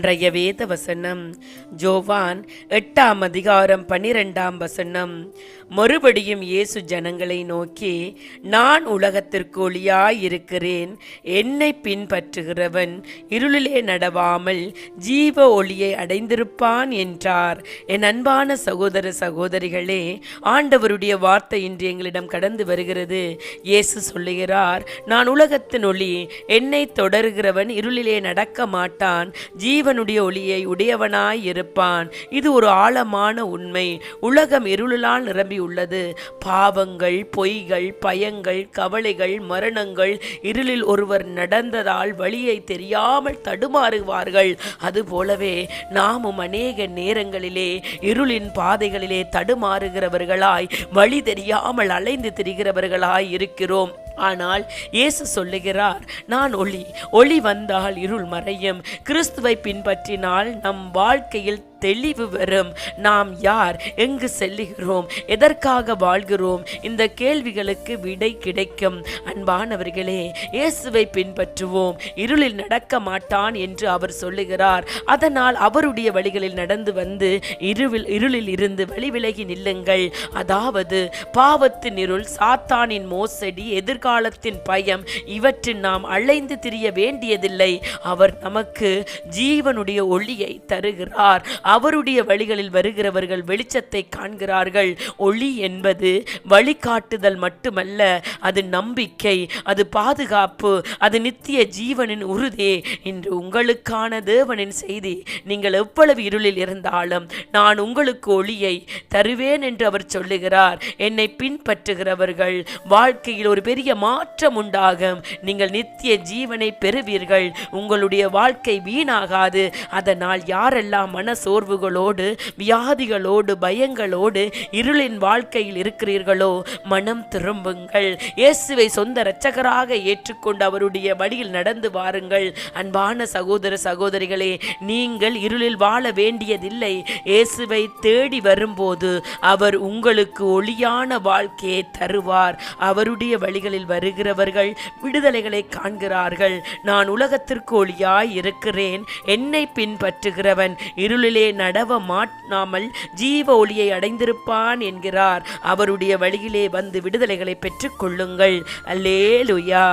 இன்றைய வேத வசனம் யோவான் 8:12. மறுபடியும் இயேசு ஜனங்களை நோக்கி, நான் உலகத்திற்கு ஒளியாயிருக்கிறேன். என்னை பின்பற்றுகிறவன் இருளிலே நடவாமல் ஜீவ ஒளியை அடைந்திருப்பான் என்றார். என் அன்பான சகோதர சகோதரிகளே, ஆண்டவருடைய வார்த்தை இன்று எங்களிடம் கடந்து வருகிறது. இயேசு சொல்லுகிறார், நான் உலகத்தின் ஒளி. என்னை தொடர்கிறவன் இருளிலே நடக்க மாட்டான், ஜீவனுடைய ஒளியை உடையவனாய் இருப்பான். இது ஒரு ஆழமான உண்மை. உலகம் இருளால் நிரம்பி உள்ளது. பாவங்கள், பொய்கள், பயங்கள், கவலைகள், மரணங்கள். இருளில் ஒருவர் நடந்ததால் வழியை தெரியாமல் தடுமாறுவார்கள். அதுபோலவே நாமும் அநேக நேரங்களிலே இருளின் பாதைகளிலே தடுமாறுகிறவர்களாய், வழி தெரியாமல் அலைந்து திரிகிறவர்களாய் இருக்கிறோம். ஆனால் இயேசு சொல்லுகிறார், நான் ஒளி. ஒளி வந்தால் இருள் மறையும். கிறிஸ்துவை பின்பற்றினால் நம் வாழ்க்கையில் தெளிவு வரும். நாம் யார், எங்கு செல்லுகிறோம், எதற்காக வாழ்கிறோம், இந்த கேள்விகளுக்கு விடை கிடைக்கும். அன்பானவர்களே, இயேசுவை பின்பற்றுவோம். இருளில் நடக்க மாட்டான் என்று அவர் சொல்லுகிறார். அதனால் அவருடைய வழிகளில் நடந்து வந்து இருளில் இருந்து வழி விலகி நில்லுங்கள். அதாவது பாவத்தின் இருள், சாத்தானின் மோசடி, எதிர்காலத்தின் பயம், இவற்றில் நாம் அலைந்து திரிய வேண்டியதில்லை. அவர் நமக்கு ஜீவனுடைய ஒளியை தருகிறார். அவருடைய வழிகளில் வருகிறவர்கள் வெளிச்சத்தை காண்கிறார்கள். ஒளி என்பது வழிகாட்டுதல் மட்டுமல்ல, அது நம்பிக்கை, அது பாதுகாப்பு, அது நித்திய ஜீவனின் உறுதி. இன்று உங்களுக்கான தேவனின் செய்தி, நீங்கள் எவ்வளவு இருளில் இருந்தாலும் நான் உங்களுக்கு ஒளியை தருவேன் என்று அவர் சொல்லுகிறார். என்னை பின்பற்றுகிறவர்கள் வாழ்க்கையில் ஒரு பெரிய மாற்றம் உண்டாகும். நீங்கள் நித்திய ஜீவனை பெறுவீர்கள். உங்களுடைய வாழ்க்கை வீணாகாது. அதனால் யாரெல்லாம் சோர்வுகளோடு, வியாதிகளோடு, பயங்களோடு இருளின் வாழ்க்கையில் இருக்கிறீர்களோ, மனம் திரும்புங்கள். இயேசுவை சொந்த இரட்சகராக ஏற்றுக்கொண்டு அவருடைய வழியில் நடந்து வாருங்கள். அன்பான சகோதர சகோதரிகளே, நீங்கள் இருளில் வாழ வேண்டியதில்லை. இயேசுவை தேடி வரும்போது அவர் உங்களுக்கு ஒளியான வாழ்க்கையை தருவார். அவருடைய வழிகளில் வருகிறவர்கள் விடுதலைகளை காண்கிறார்கள். நான் உலகத்திற்கு ஒளியாய் இருக்கிறேன். என்னை பின்பற்றுகிறவன் இருளிலே நடவ மாட்டாமல் ஜீவ ஒளியை அடைந்திருப்பான் என்கிறார். அவருடைய வழியிலே வந்து விடுதலைகளை பெற்றுக் கொள்ளுங்கள். அல்லேலூயா.